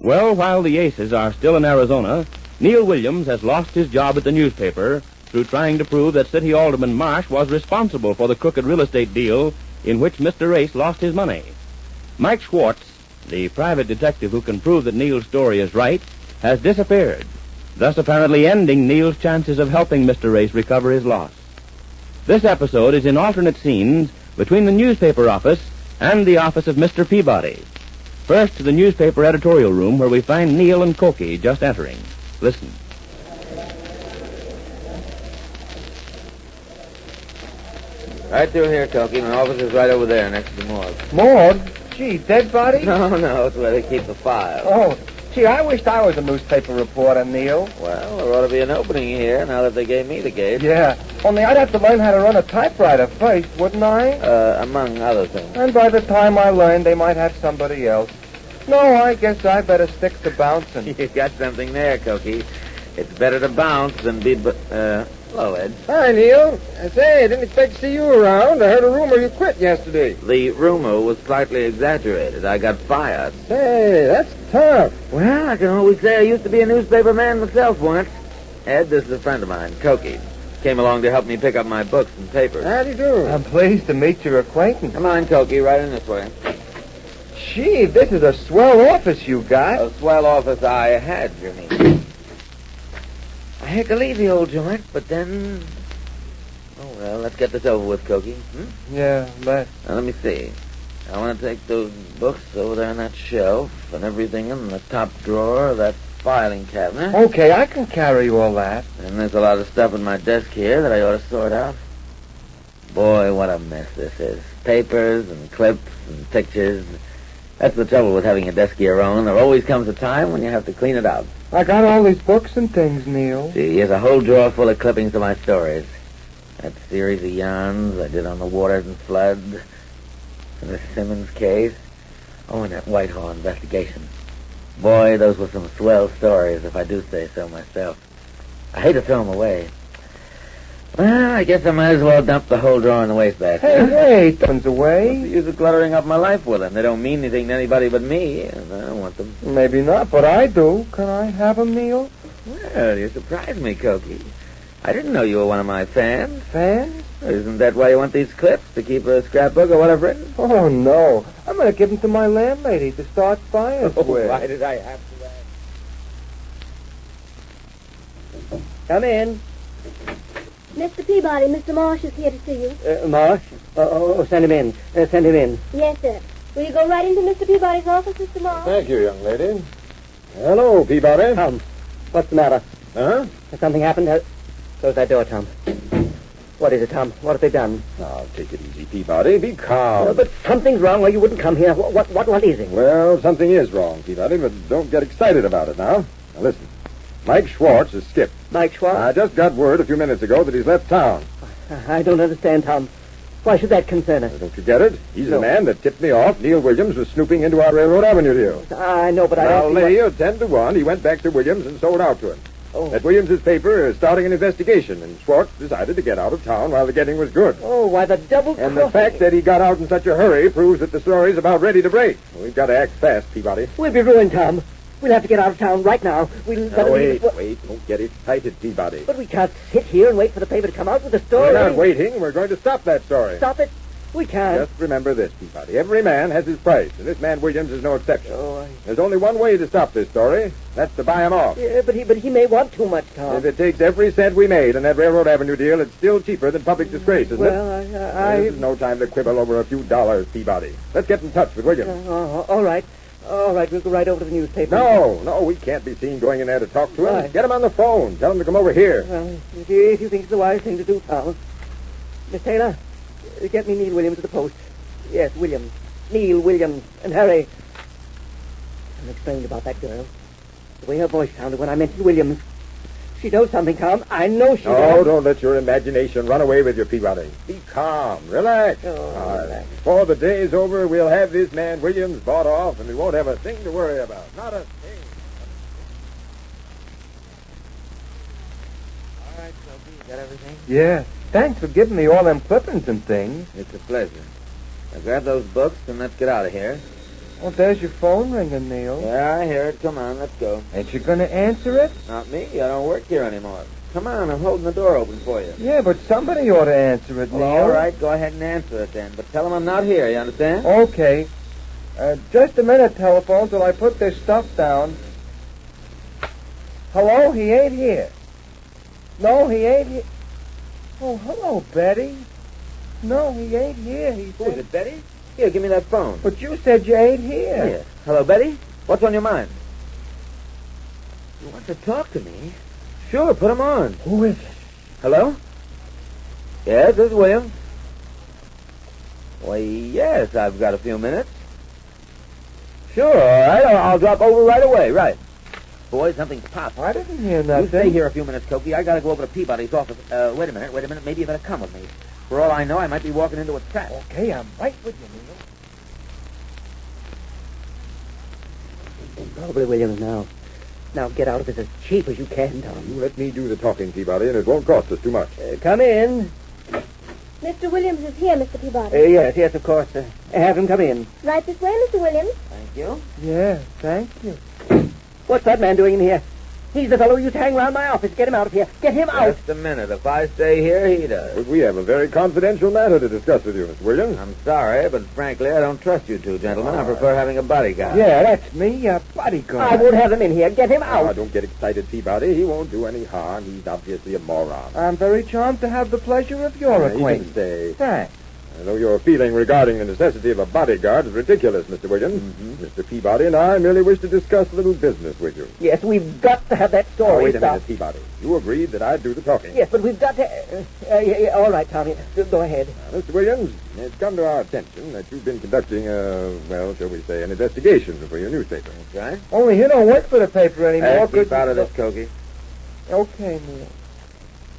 Well, while the Aces are still in Arizona, Neal Williams has lost his job at the newspaper through trying to prove that City Alderman Marsh was responsible for the crooked real estate deal in which Mr. Ace lost his money. Mike Schwartz, the private detective who can prove that Neal's story is right, has disappeared, thus apparently ending Neal's chances of helping Mr. Ace recover his loss. This episode is in alternate scenes between the newspaper office and the office of Mr. Peabody. First to the newspaper editorial room where we find Neal and Cokie just entering. Listen. Right through here, Cokie. My office is right over there next to the morgue. Morgue? Gee, dead body? No, it's where they keep the files. Oh, gee, I wished I was a newspaper reporter, Neal. Well, there ought to be an opening here now that they gave me the gate. Yeah, only I'd have to learn how to run a typewriter first, wouldn't I? Among other things. And by the time I learned, they might have somebody else. No, I guess I better stick to bouncing. You got something there, Cokie. It's better to bounce than be... Hello, Ed. Hi, Neal. Say, I didn't expect to see you around. I heard a rumor you quit yesterday. The rumor was slightly exaggerated. I got fired. Say, that's tough. Well, I can always say I used to be a newspaper man myself once. Ed, this is a friend of mine, Cokie. Came along to help me pick up my books and papers. How do you do? I'm pleased to meet your acquaintance. Come on, Cokie, right in this way. Gee, this is a swell office you got. A swell office I had, you mean. I hate to leave the old joint, but then... Oh, well, let's get this over with, Cokie. Yeah, but... Now, let me see. I want to take those books over there on that shelf and everything in the top drawer of that filing cabinet. Okay, I can carry all that. And there's a lot of stuff in my desk here that I ought to sort out. Boy, what a mess this is. Papers and clips and pictures. That's the trouble with having a desk of your own. There always comes a time when you have to clean it out. I got all these books and things, Neal. See, here's a whole drawer full of clippings of my stories. That series of yarns I did on the waters and floods, and the Simmons case. Oh, and that Whitehall investigation. Boy, those were some swell stories, if I do say so myself. I hate to throw them away. Well, I guess I might as well dump the whole drawer in the wastebasket. Hey, tons away. What's the use of cluttering up my life with them? They don't mean anything to anybody but me, and I don't want them. Maybe not, but I do. Can I have them, Neal? Well, you surprised me, Cokie. I didn't know you were one of my fans. Fans? Isn't that why you want these clips? To keep a scrapbook of what I've written? Oh, no. I'm going to give them to my landlady to start fires with. Why did I have to ask? Come in. Mr. Peabody, Mr. Marsh is here to see you. Marsh? Send him in. Send him in. Yes, sir. Will you go right into Mr. Peabody's office, Mr. Marsh? Thank you, young lady. Hello, Peabody. Tom, what's the matter? Huh? Has something happened? Close that door, Tom. What is it, Tom? What have they done? Now, take it easy, Peabody. Be calm. But something's wrong or you wouldn't come here. What is it? Well, something is wrong, Peabody, but don't get excited about it now. Now, listen. Mike Schwartz is skipped. Mike Schwartz? I just got word a few minutes ago that he's left town. I don't understand, Tom. Why should that concern us? Don't you get it? He's No. the man that tipped me off Neal Williams was snooping into our Railroad Avenue deal. I know, but I I'll don't see lay you 10 to 1. He went back to Williams and sold out to him. Oh. That Williams's paper is starting an investigation, and Schwartz decided to get out of town while the getting was good. Oh, why the double And the fact that he got out in such a hurry proves that the story's about ready to break. We've got to act fast, Peabody. We'll be ruined, Tom. We'll have to get out of town right now. Now, wait. Don't get excited, Peabody. But we can't sit here and wait for the paper to come out with the story. We're not waiting. We're going to stop that story. Stop it? We can't. Just remember this, Peabody. Every man has his price, and this man Williams is no exception. Oh, There's only one way to stop this story. That's to buy him off. Yeah, but he may want too much, Tom. If it takes every cent we made in that Railroad Avenue deal, it's still cheaper than public disgrace, isn't it? Well, This is no time to quibble over a few dollars, Peabody. Let's get in touch with Williams. All right. All right, we'll go right over to the newspaper. No, we can't be seen going in there to talk to him. Right. Get him on the phone. Tell him to come over here. Well, if you think it's the wise thing to do, Tom. Miss Taylor, get me Neal Williams at the post. Yes, Williams. Neal Williams. And hurry. I'm explaining about that girl. The way her voice sounded when I mentioned Williams. She knows something, Tom. I know she does. No, don't let your imagination run away with you, Peabody. Be calm. Relax. Relax. Before the day's over, we'll have this man Williams bought off, and we won't have a thing to worry about. Not a thing. All right, Sophie, got everything? Yeah. Thanks for giving me all them clippings and things. It's a pleasure. Now grab those books and let's get out of here. Oh, there's your phone ringing, Neal. Yeah, I hear it. Come on, let's go. Ain't you going to answer it? Not me. I don't work here anymore. Come on, I'm holding the door open for you. Yeah, but somebody ought to answer it, Neal. Well, all right, go ahead and answer it then. But tell him I'm not here, you understand? Okay. Just a minute, telephone, till I put this stuff down. Hello, he ain't here. No, he ain't here. Oh, hello, Betty. No, he ain't here. Who is it, Betty? Here, give me that phone. But you said you ain't here. Here. Hello, Betty? What's on your mind? You want to talk to me? Sure, put him on. Who is it? Hello? Yes, this is William. Why, yes, I've got a few minutes. Sure, all right. I'll drop over right away. Right. Boy, something's popped. I didn't hear nothing. You stay here a few minutes, Cokie. I gotta go over to Peabody's office. Wait a minute. Maybe you better come with me. For all I know, I might be walking into a trap. Okay, I'm right with you, Neal. Probably Williams now. Now get out of this as cheap as you can, Tom. You let me do the talking, Peabody, and it won't cost us too much. Come in. Mr. Williams is here, Mr. Peabody. Yes, of course. Have him come in. Right this way, Mr. Williams. Thank you. Yeah, thank you. What's that man doing in here? He's the fellow who used to hang around my office. Get him out of here. Get him out. Just a minute. If I stay here, he does. But we have a very confidential matter to discuss with you, Mr. Williams. I'm sorry, but frankly, I don't trust you two gentlemen. I prefer having a bodyguard. Yeah, that's me, a bodyguard. I won't have him in here. Get him out. Oh, don't get excited, Peabody. He won't do any harm. He's obviously a moron. I'm very charmed to have the pleasure of your You can acquaintance. stay. Thanks. I know your feeling regarding the necessity of a bodyguard is ridiculous, Mr. Williams. Mm-hmm. Mr. Peabody and I merely wish to discuss a little business with you. Yes, we've got to have that Oh, story wait a stopped. minute, Peabody. You agreed that I'd do the talking. Yes, but we've got to... all right, Tommy. Go ahead. Now, Mr. Williams, it's come to our attention that you've been conducting shall we say, an investigation for your newspaper. That's right. Only he don't work for the paper anymore. Keep out of this, Cokie. Okay, Neal.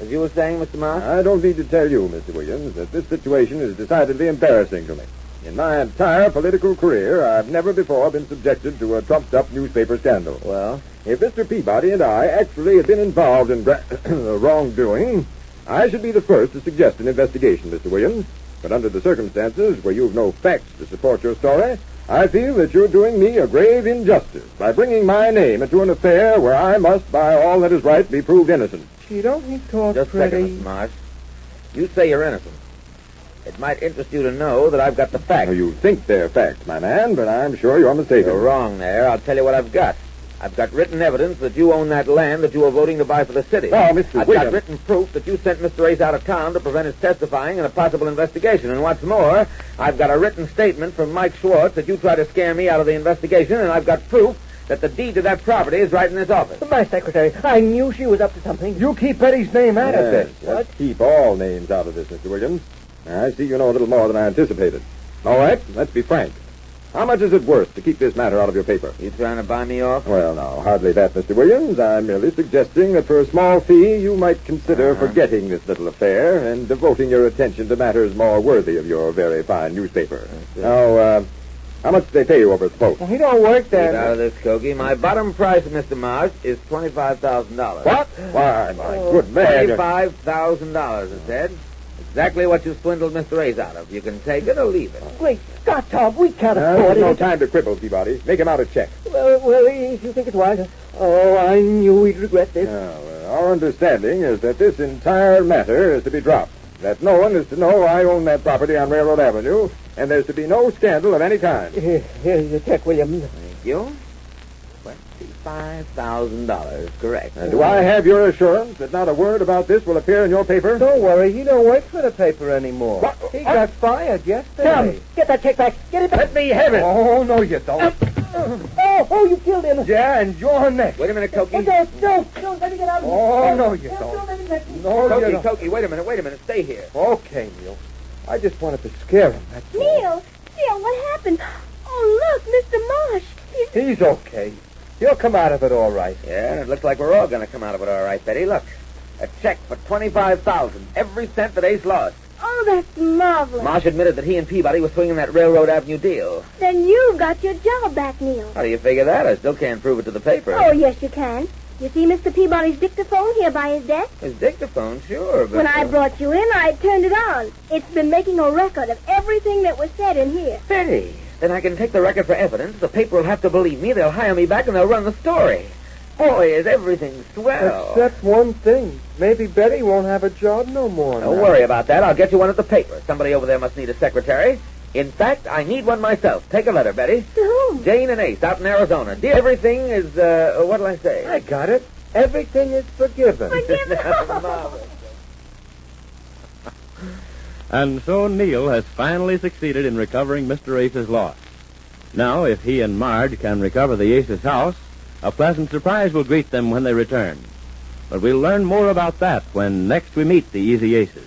As you were saying, Mr. Marsh? I don't need to tell you, Mr. Williams, that this situation is decidedly embarrassing to me. In my entire political career, I've never before been subjected to a trumped-up newspaper scandal. Well? If Mr. Peabody and I actually had been involved in wrongdoing, I should be the first to suggest an investigation, Mr. Williams. But under the circumstances where you've no facts to support your story, I feel that you're doing me a grave injustice by bringing my name into an affair where I must, by all that is right, be proved innocent. Gee, don't he talk Just a pretty? second, Mr. Marsh. You say you're innocent. It might interest you to know that I've got the facts. Now, you think they're facts, my man, but I'm sure you're mistaken. You're wrong there. I'll tell you what I've got. I've got written evidence that you own that land that you were voting to buy for the city. Now, Mr. I've Williams. got written proof that you sent Mr. Ace out of town to prevent his testifying in a possible investigation. And what's more, I've got a written statement from Mike Schwartz that you tried to scare me out of the investigation, and I've got proof that the deed to that property is right in this office. My secretary. I knew she was up to something. You keep Betty's name out of Yes, this. let's keep all names out of this, Mr. Williams. I see you know a little more than I anticipated. All right, let's be frank. How much is it worth to keep this matter out of your paper? You trying to buy me off? Well, no, hardly that, Mr. Williams. I'm merely suggesting that for a small fee, you might consider forgetting this little affair and devoting your attention to matters more worthy of your very fine newspaper. Now, how much do they pay you over at the Post? Well, he don't work Get out there. of this, Cokie. My bottom price, Mr. Marsh, is $25,000. What? Why, my good man. $25,000, I said. Exactly what you swindled Mr. Ace out of. You can take it or leave it. Great Scott, Tom, we can't afford There's no it. time to quibble, Peabody. Make him out a check. Well, if you think it's wise. Oh, I knew we'd regret this. Our understanding is that this entire matter is to be dropped. That no one is to know I own that property on Railroad Avenue, and there's to be no scandal of any kind. Here's your check, Williams. Thank you. $25,000, correct. And do I have your assurance that not a word about this will appear in your paper? Don't worry, he don't work for the paper anymore. What? He got fired yesterday. Tom, get that check back. Get it back. Let me have it. Oh, no, you don't. Oh, you killed him. Yeah, and you're next. Wait a minute, Cokie. No, let me get out of here. Oh, no, you don't. No, you don't. Cokie, wait a minute. Stay here. Okay, Neal. I just wanted to scare him. That's all. Neal, what happened? Oh, look, Mr. Marsh. He's okay. He'll come out of it all right. Yeah, and it looks like we're all going to come out of it all right, Betty. Look, a check for $25,000, every cent that Ace lost. Oh, that's marvelous. Marsh admitted that he and Peabody were swinging that Railroad Avenue deal. Then you've got your job back, Neal. How do you figure that? I still can't prove it to the paper. Oh, yes, you can. You see Mr. Peabody's dictaphone here by his desk? His dictaphone, sure, but... When I brought you in, I turned it on. It's been making a record of everything that was said in here. Betty, Then I can take the record for evidence. The paper will have to believe me. They'll hire me back, and they'll run the story. Boy, is everything swell. Except one thing. Maybe Betty won't have a job no more. Don't worry about that. I'll get you one at the paper. Somebody over there must need a secretary. In fact, I need one myself. Take a letter, Betty. To whom? Jane and Ace out in Arizona. Dear, everything is, what'll I say? I got it. Everything is forgiven. Marvelous. And so Neal has finally succeeded in recovering Mr. Ace's loss. Now, if he and Marge can recover the Ace's house, a pleasant surprise will greet them when they return. But we'll learn more about that when next we meet the Easy Aces.